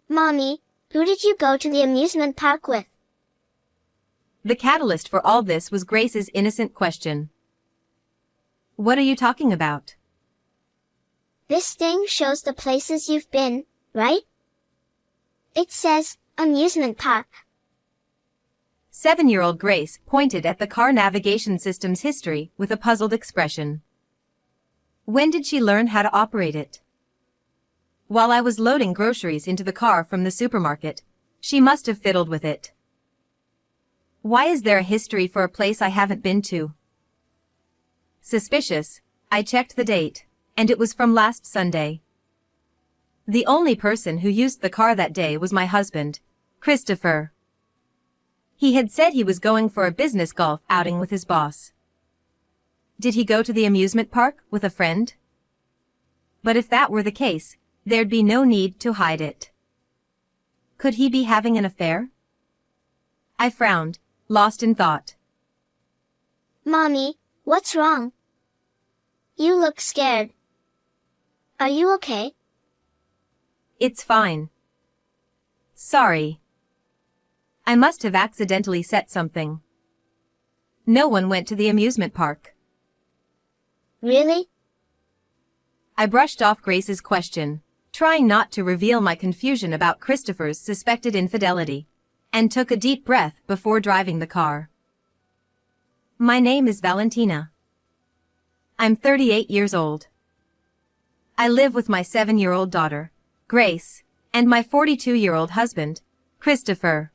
Mommy, who did you go to the amusement park with? The catalyst for all this was Grace's innocent question. What are you talking about? This thing shows the places you've been, right? It says, amusement park. 7-year-old Grace pointed at the car navigation system's history with a puzzled expression. When did she learn how to operate it? While I was loading groceries into the car from the supermarket, she must have fiddled with it. Why is there a history for a place I haven't been to? Suspicious, I checked the date, and it was from last Sunday. The only person who used the car that day was my husband, Christopher. He had said he was going for a business golf outing with his boss. Did he go to the amusement park with a friend? But if that were the case, there'd be no need to hide it. Could he be having an affair? I frowned, lost in thought. Mommy, what's wrong? You look scared. Are you okay? It's fine. Sorry. I must have accidentally set something. No one went to the amusement park. Really? I brushed off Grace's question, trying not to reveal my confusion about Christopher's suspected infidelity, and took a deep breath before driving the car. My name is Valentina. I'm 38 years old. I live with my 7-year-old daughter, Grace, and my 42-year-old husband, Christopher.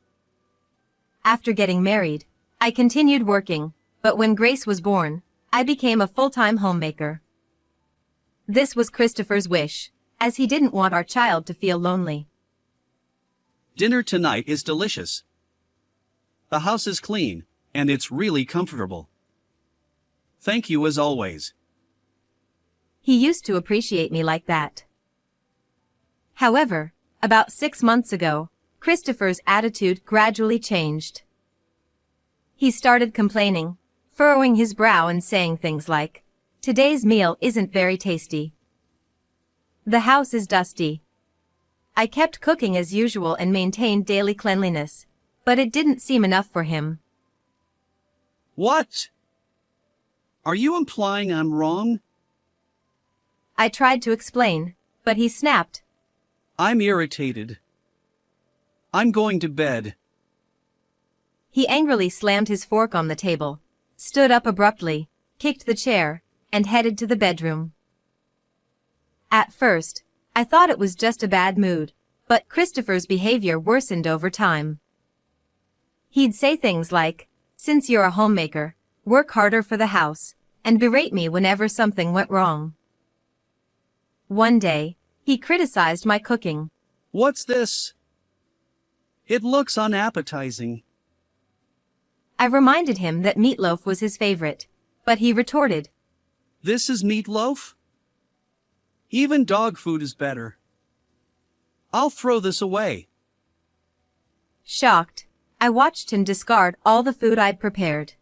After getting married, I continued working, but when Grace was born, I became a full-time homemaker. This was Christopher's wish, as he didn't want our child to feel lonely. Dinner tonight is delicious. The house is clean, and it's really comfortable. Thank you as always. He used to appreciate me like that. However, about 6 months ago, Christopher's attitude gradually changed. He started complaining, furrowing his brow and saying things like, "Today's meal isn't very tasty. The house is dusty." I kept cooking as usual and maintained daily cleanliness, but it didn't seem enough for him. What? Are you implying I'm wrong? I tried to explain, but he snapped. I'm irritated. I'm going to bed. He angrily slammed his fork on the table, stood up abruptly, kicked the chair, and headed to the bedroom. At first, I thought it was just a bad mood, but Christopher's behavior worsened over time. He'd say things like, "Since you're a homemaker, work harder for the house," and berate me whenever something went wrong. One day, he criticized my cooking. What's this? It looks unappetizing. I reminded him that meatloaf was his favorite, but he retorted, This is meatloaf? Even dog food is better. I'll throw this away. Shocked, I watched him discard all the food I'd prepared.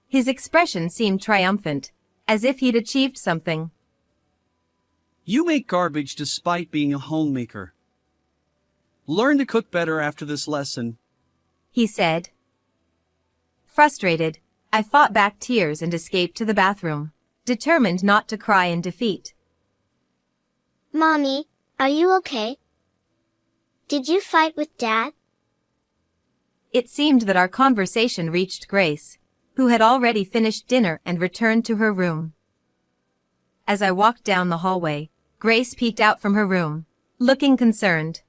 His expression seemed triumphant, as if he'd achieved something. You make garbage despite being a homemaker. Learn to cook better after this lesson, He said. Frustrated, I fought back tears and escaped to the bathroom, determined not to cry in defeat. Mommy, are you okay? Did you fight with Dad? It seemed that our conversation reached Grace, who had already finished dinner and returned to her room. As I walked down the hallway, Grace peeked out from her room, looking concerned.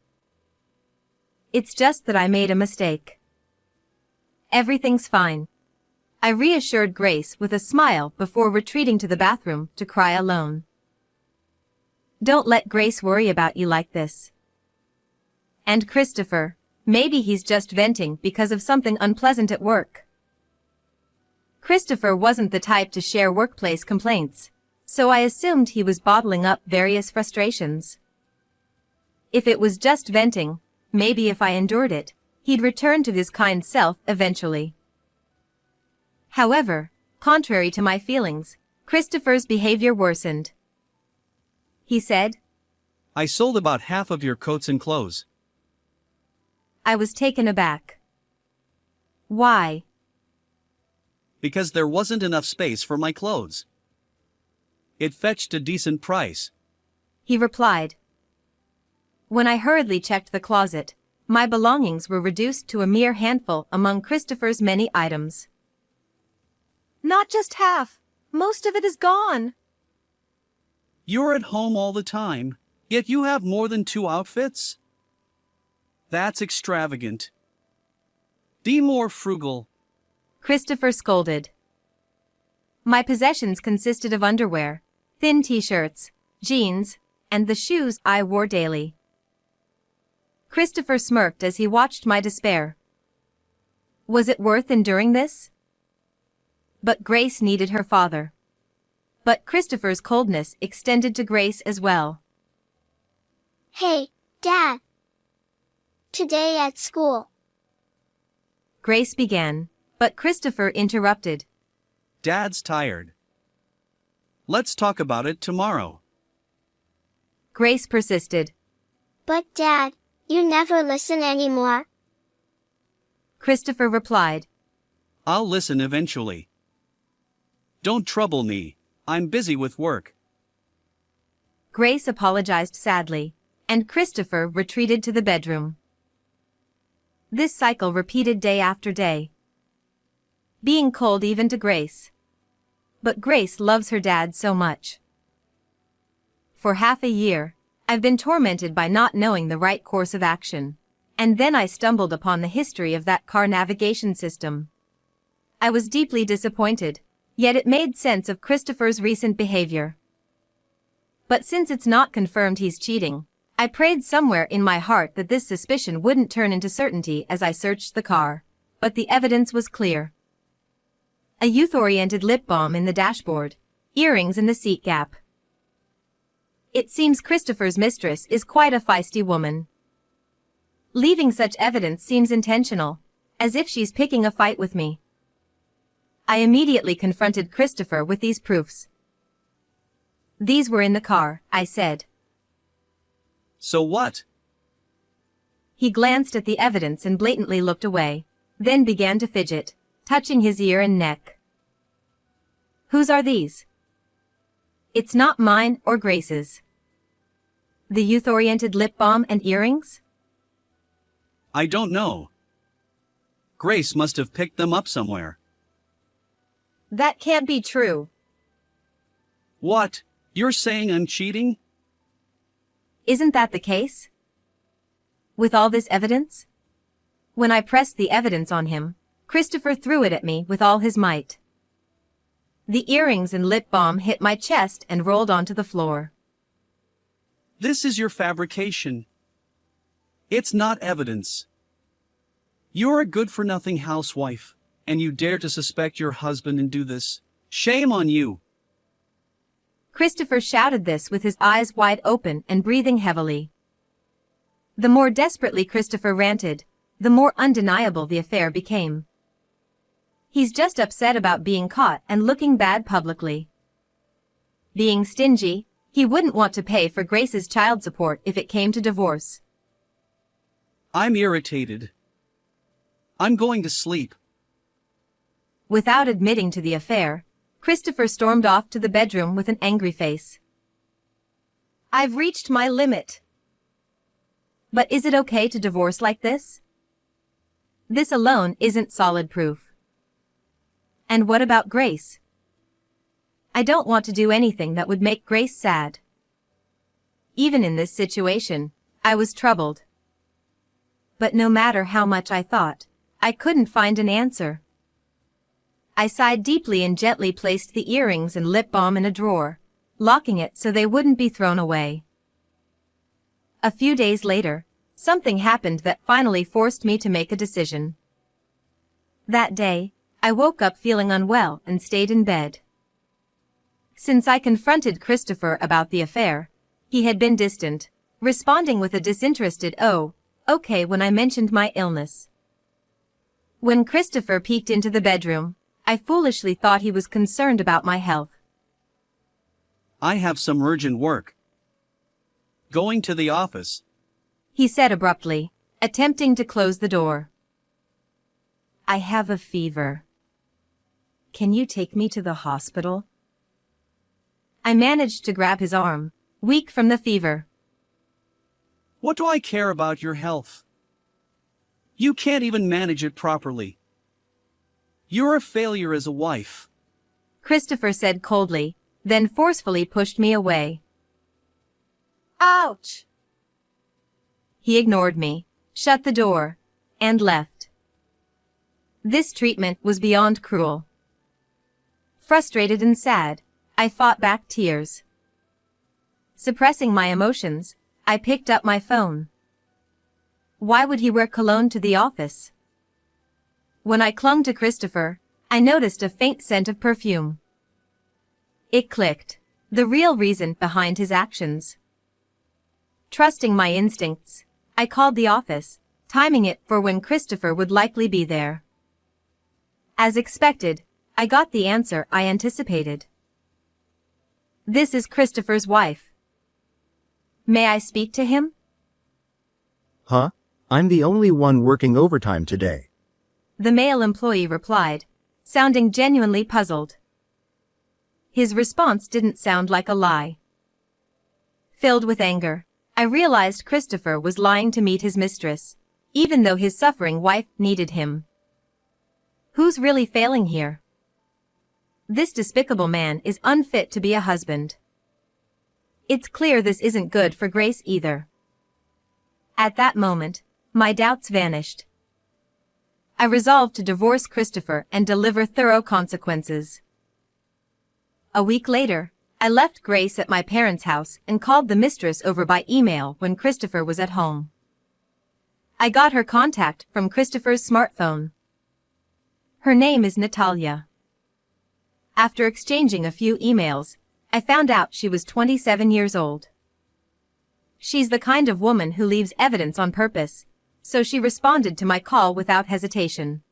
It's just that I made a mistake. Everything's fine. I reassured Grace with a smile before retreating to the bathroom to cry alone. Don't let Grace worry about you like this. And Christopher, maybe he's just venting because of something unpleasant at work. Christopher wasn't the type to share workplace complaints, so I assumed he was bottling up various frustrations. If it was just venting, maybe if I endured it, he'd return to his kind self eventually. However, contrary to my feelings, Christopher's behavior worsened. He said, I sold about half of your coats and clothes. I was taken aback. Why? Because there wasn't enough space for my clothes. It fetched a decent price. He replied. When I hurriedly checked the closet, my belongings were reduced to a mere handful among Christopher's many items. Not just half. Most of it is gone. You're at home all the time, yet you have more than 2 outfits? That's extravagant. Be more frugal. Christopher scolded. My possessions consisted of underwear, thin t-shirts, jeans, and the shoes I wore daily. Christopher smirked as he watched my despair. Was it worth enduring this? But Grace needed her father. But Christopher's coldness extended to Grace as well. Hey, Dad. Today at school. Grace began, but Christopher interrupted. Dad's tired. Let's talk about it tomorrow. Grace persisted. But Dad, you never listen anymore. Christopher replied. I'll listen eventually. Don't trouble me. I'm busy with work. Grace apologized sadly, and Christopher retreated to the bedroom. This cycle repeated day after day. Being cold even to Grace. But Grace loves her dad so much. For half a year, I've been tormented by not knowing the right course of action, and then I stumbled upon the history of that car navigation system. I was deeply disappointed, yet it made sense of Christopher's recent behavior. But since it's not confirmed he's cheating, I prayed somewhere in my heart that this suspicion wouldn't turn into certainty as I searched the car, but the evidence was clear. A youth-oriented lip balm in the dashboard, earrings in the seat gap. It seems Christopher's mistress is quite a feisty woman. Leaving such evidence seems intentional, as if she's picking a fight with me. I immediately confronted Christopher with these proofs. These were in the car, I said. So what? He glanced at the evidence and blatantly looked away, then began to fidget, touching his ear and neck. Whose are these? It's not mine or Grace's. The youth-oriented lip balm and earrings? I don't know. Grace must have picked them up somewhere. That can't be true. What? You're saying I'm cheating? Isn't that the case? With all this evidence? When I pressed the evidence on him, Christopher threw it at me with all his might. The earrings and lip balm hit my chest and rolled onto the floor. This is your fabrication. It's not evidence. You're a good-for-nothing housewife, and you dare to suspect your husband and do this. Shame on you. Christopher shouted this with his eyes wide open and breathing heavily. The more desperately Christopher ranted, the more undeniable the affair became. He's just upset about being caught and looking bad publicly. Being stingy, he wouldn't want to pay for Grace's child support if it came to divorce. I'm irritated. I'm going to sleep. Without admitting to the affair, Christopher stormed off to the bedroom with an angry face. I've reached my limit. But is it okay to divorce like this? This alone isn't solid proof. And what about Grace? I don't want to do anything that would make Grace sad. Even in this situation, I was troubled. But no matter how much I thought, I couldn't find an answer. I sighed deeply and gently placed the earrings and lip balm in a drawer, locking it so they wouldn't be thrown away. A few days later, something happened that finally forced me to make a decision. That day, I woke up feeling unwell and stayed in bed. Since I confronted Christopher about the affair, he had been distant, responding with a disinterested "oh, okay" when I mentioned my illness. When Christopher peeked into the bedroom, I foolishly thought he was concerned about my health. I have some urgent work. Going to the office. He said abruptly, attempting to close the door. I have a fever. Can you take me to the hospital? I managed to grab his arm, weak from the fever. What do I care about your health? You can't even manage it properly. You're a failure as a wife. Christopher said coldly, then forcefully pushed me away. Ouch! He ignored me, shut the door, and left. This treatment was beyond cruel. Frustrated and sad, I fought back tears. Suppressing my emotions, I picked up my phone. Why would he wear cologne to the office? When I clung to Christopher, I noticed a faint scent of perfume. It clicked, the real reason behind his actions. Trusting my instincts, I called the office, timing it for when Christopher would likely be there. As expected, I got the answer I anticipated. This is Christopher's wife. May I speak to him? Huh? I'm the only one working overtime today. The male employee replied, sounding genuinely puzzled. His response didn't sound like a lie. Filled with anger, I realized Christopher was lying to meet his mistress, even though his suffering wife needed him. Who's really failing here? This despicable man is unfit to be a husband. It's clear this isn't good for Grace either. At that moment, my doubts vanished. I resolved to divorce Christopher and deliver thorough consequences. A week later, I left Grace at my parents' house and called the mistress over by email when Christopher was at home. I got her contact from Christopher's smartphone. Her name is Natalia. After exchanging a few emails, I found out she was 27 years old. She's the kind of woman who leaves evidence on purpose, so she responded to my call without hesitation.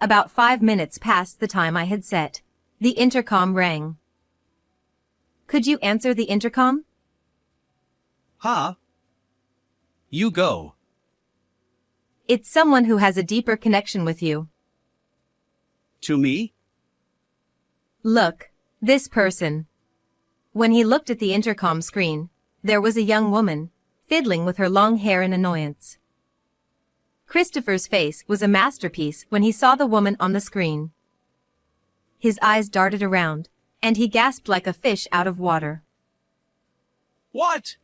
About 5 minutes past the time I had set, the intercom rang. Could you answer the intercom? Huh? You go. It's someone who has a deeper connection with you. To me? Look, this person. When he looked at the intercom screen, there was a young woman, fiddling with her long hair in annoyance. Christopher's face was a masterpiece when he saw the woman on the screen. His eyes darted around, and he gasped like a fish out of water. What?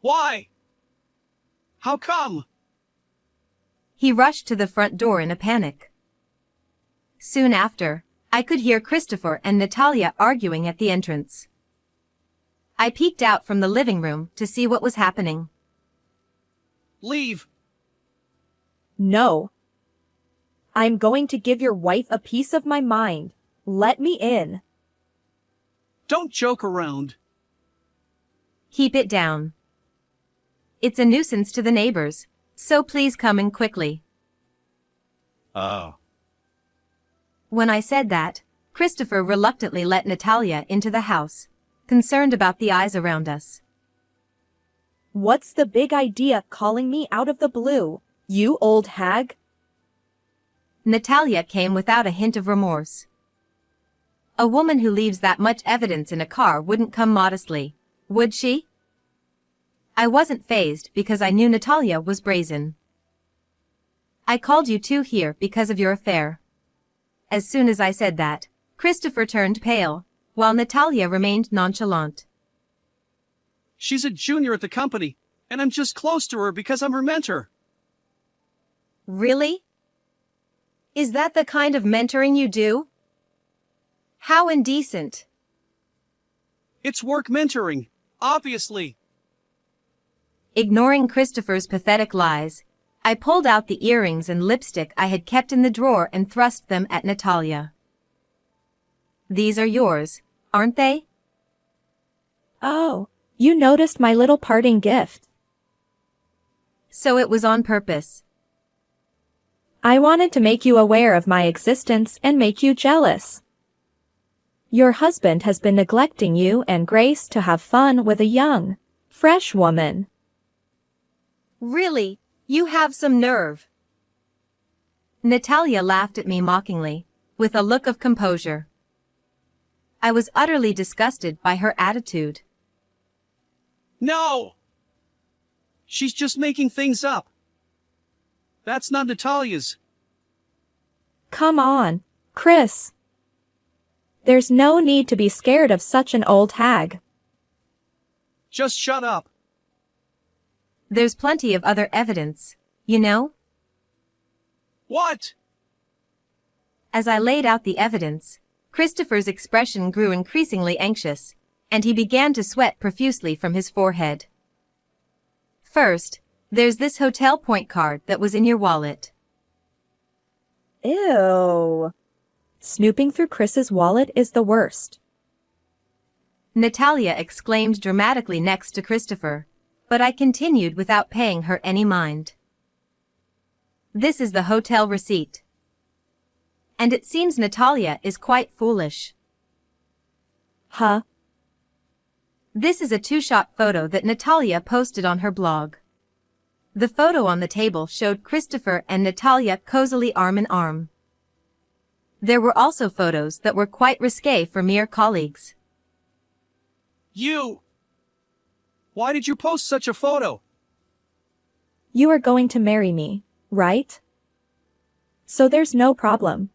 Why? How come? He rushed to the front door in a panic. Soon after, I could hear Christopher and Natalia arguing at the entrance. I peeked out from the living room to see what was happening. Leave. No. I'm going to give your wife a piece of my mind. Let me in. Don't joke around. Keep it down. It's a nuisance to the neighbors, so please come in quickly. Oh. When I said that, Christopher reluctantly let Natalia into the house, concerned about the eyes around us. What's the big idea calling me out of the blue, you old hag? Natalia came without a hint of remorse. A woman who leaves that much evidence in a car wouldn't come modestly, would she? I wasn't fazed because I knew Natalia was brazen. I called you two here because of your affair. As soon as I said that, Christopher turned pale, while Natalia remained nonchalant. She's a junior at the company, and I'm just close to her because I'm her mentor. Really? Is that the kind of mentoring you do? How indecent. It's work mentoring, obviously. Ignoring Christopher's pathetic lies, I pulled out the earrings and lipstick I had kept in the drawer and thrust them at Natalia. These are yours, aren't they? Oh, you noticed my little parting gift. So it was on purpose. I wanted to make you aware of my existence and make you jealous. Your husband has been neglecting you and Grace to have fun with a young, Fresh woman. Really, you have some nerve. Natalia laughed at me mockingly, with a look of composure. I was utterly disgusted by her attitude. No! She's just making things up. That's not Natalia's. Come on, Chris. There's no need to be scared of such an old hag. Just shut up. There's plenty of other evidence, you know? What? As I laid out the evidence, Christopher's expression grew increasingly anxious, and he began to sweat profusely from his forehead. First, there's this hotel point card that was in your wallet. Ew. Snooping through Chris's wallet is the worst. Natalia exclaimed dramatically next to Christopher, but I continued without paying her any mind. This is the hotel receipt. And it seems Natalia is quite foolish. Huh? This is a two-shot photo that Natalia posted on her blog. The photo on the table showed Christopher and Natalia cozily arm in arm. There were also photos that were quite risque for mere colleagues. You! Why did you post such a photo? You are going to marry me, right? So there's no problem.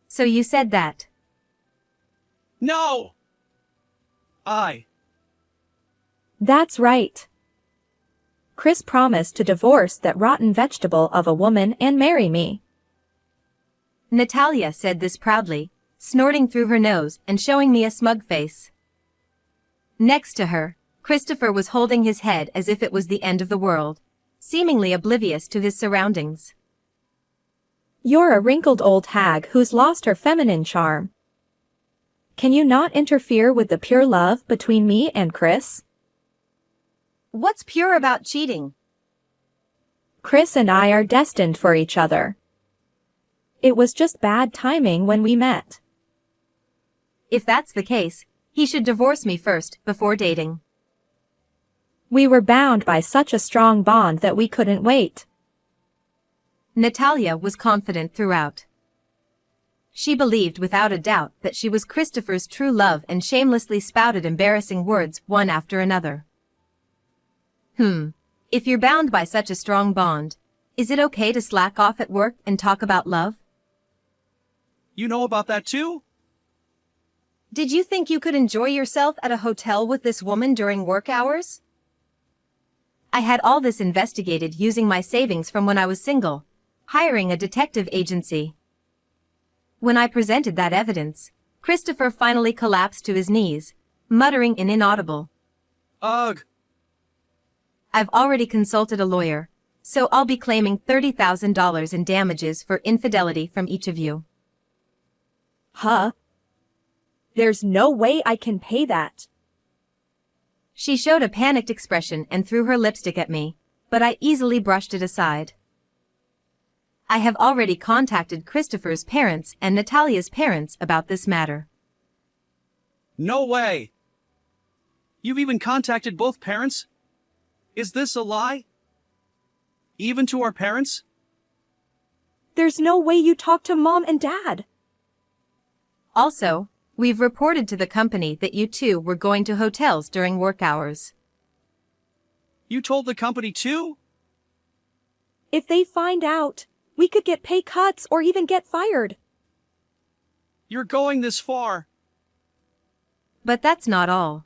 So you said that. No! That's right. Chris promised to divorce that rotten vegetable of a woman and marry me. Natalia said this proudly, snorting through her nose and showing me a smug face. Next to her, Christopher was holding his head as if it was the end of the world, seemingly oblivious to his surroundings. You're a wrinkled old hag who's lost her feminine charm. Can you not interfere with the pure love between me and Chris? What's pure about cheating? Chris and I are destined for each other. It was just bad timing when we met. If that's the case, he should divorce me first, before dating. We were bound by such a strong bond that we couldn't wait. Natalia was confident throughout. She believed without a doubt that she was Christopher's true love and shamelessly spouted embarrassing words one after another. If you're bound by such a strong bond, is it okay to slack off at work and talk about love? You know about that too? Did you think you could enjoy yourself at a hotel with this woman during work hours? I had all this investigated using my savings from when I was single, hiring a detective agency. When I presented that evidence, Christopher finally collapsed to his knees, muttering an inaudible. Ugh. I've already consulted a lawyer, so I'll be claiming $30,000 in damages for infidelity from each of you. Huh? There's no way I can pay that. She showed a panicked expression and threw her lipstick at me, but I easily brushed it aside. I have already contacted Christopher's parents and Natalia's parents about this matter. No way. You've even contacted both parents? Is this a lie? Even to our parents? There's no way you talk to Mom and Dad. Also, we've reported to the company that you two were going to hotels during work hours. You told the company too? If they find out, we could get pay cuts or even get fired. You're going this far. But that's not all.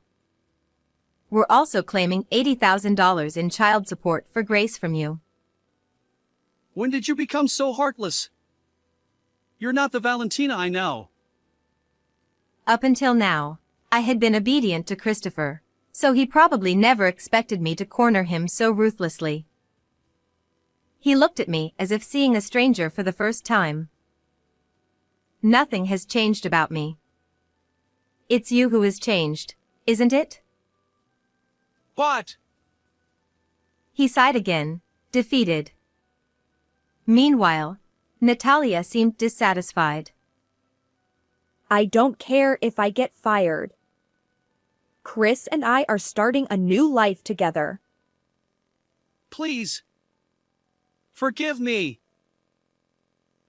We're also claiming $80,000 in child support for Grace from you. When did you become so heartless? You're not the Valentina I know. Up until now, I had been obedient to Christopher, so he probably never expected me to corner him so ruthlessly. He looked at me as if seeing a stranger for the first time. Nothing has changed about me. It's you who has changed, isn't it? What? He sighed again, defeated. Meanwhile, Natalia seemed dissatisfied. I don't care if I get fired. Chris and I are starting a new life together. Please. Forgive me.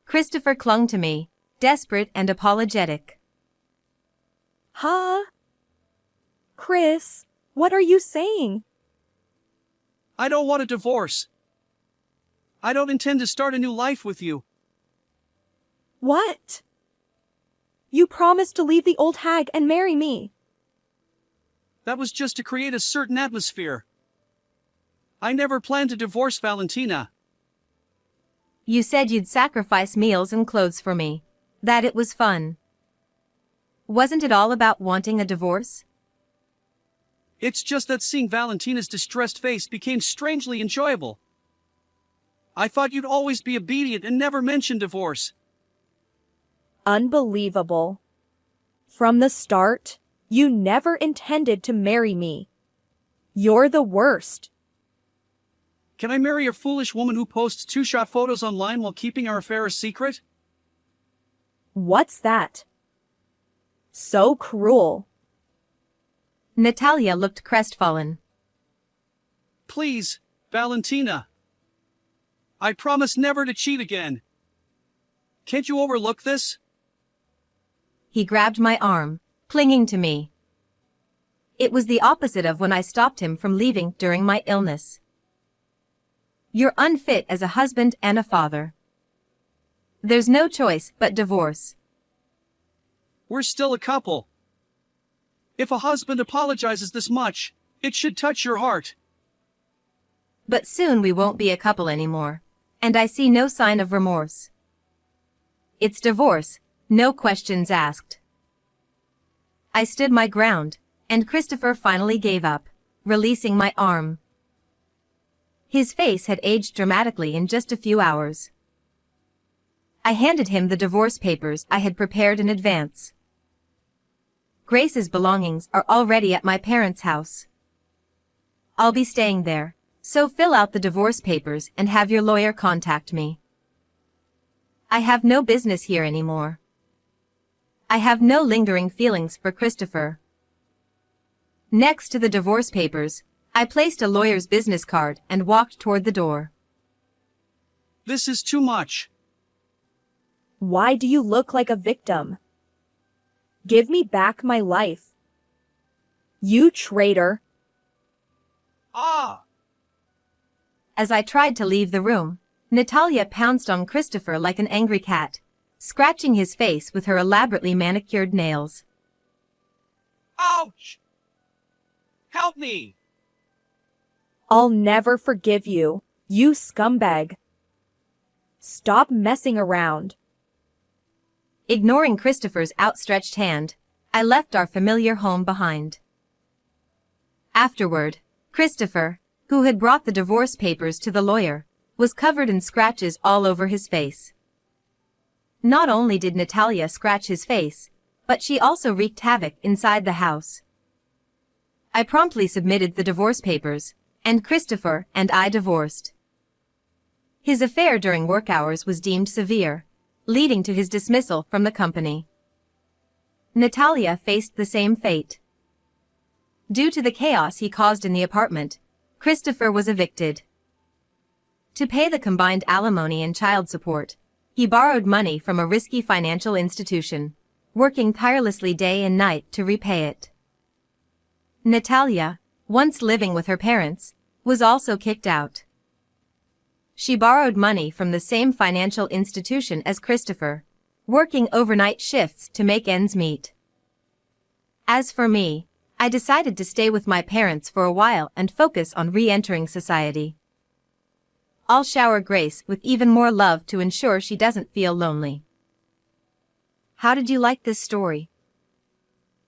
Christopher clung to me, desperate and apologetic. Huh? Chris, what are you saying? I don't want a divorce. I don't intend to start a new life with you. What? You promised to leave the old hag and marry me. That was just to create a certain atmosphere. I never planned to divorce Valentina. You said you'd sacrifice meals and clothes for me. That it was fun. Wasn't it all about wanting a divorce? It's just that seeing Valentina's distressed face became strangely enjoyable. I thought you'd always be obedient and never mention divorce. Unbelievable. From the start, you never intended to marry me. You're the worst. Can I marry a foolish woman who posts two-shot photos online while keeping our affair a secret? What's that? So cruel. Natalia looked crestfallen. Please, Valentina. I promise never to cheat again. Can't you overlook this? He grabbed my arm, clinging to me. It was the opposite of when I stopped him from leaving during my illness. You're unfit as a husband and a father. There's no choice but divorce. We're still a couple. If a husband apologizes this much, it should touch your heart. But soon we won't be a couple anymore, and I see no sign of remorse. It's divorce, no questions asked. I stood my ground, and Christopher finally gave up, releasing my arm. His face had aged dramatically in just a few hours. I handed him the divorce papers I had prepared in advance. Grace's belongings are already at my parents' house. I'll be staying there, so fill out the divorce papers and have your lawyer contact me. I have no business here anymore. I have no lingering feelings for Christopher. Next to the divorce papers, I placed a lawyer's business card and walked toward the door. This is too much. Why do you look like a victim? Give me back my life. You traitor. Ah! As I tried to leave the room, Natalia pounced on Christopher like an angry cat, scratching his face with her elaborately manicured nails. Ouch! Help me! I'll never forgive you, you scumbag. Stop messing around. Ignoring Christopher's outstretched hand, I left our familiar home behind. Afterward, Christopher, who had brought the divorce papers to the lawyer, was covered in scratches all over his face. Not only did Natalia scratch his face, but she also wreaked havoc inside the house. I promptly submitted the divorce papers, and Christopher and I divorced. His affair during work hours was deemed severe, leading to his dismissal from the company. Natalia faced the same fate. Due to the chaos he caused in the apartment, Christopher was evicted. To pay the combined alimony and child support, he borrowed money from a risky financial institution, working tirelessly day and night to repay it. Natalia, once living with her parents, was also kicked out. She borrowed money from the same financial institution as Christopher, working overnight shifts to make ends meet. As for me, I decided to stay with my parents for a while and focus on re-entering society. I'll shower Grace with even more love to ensure she doesn't feel lonely. How did you like this story?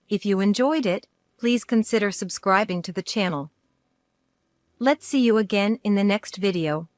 If you enjoyed it, please consider subscribing to the channel. Let's see you again in the next video.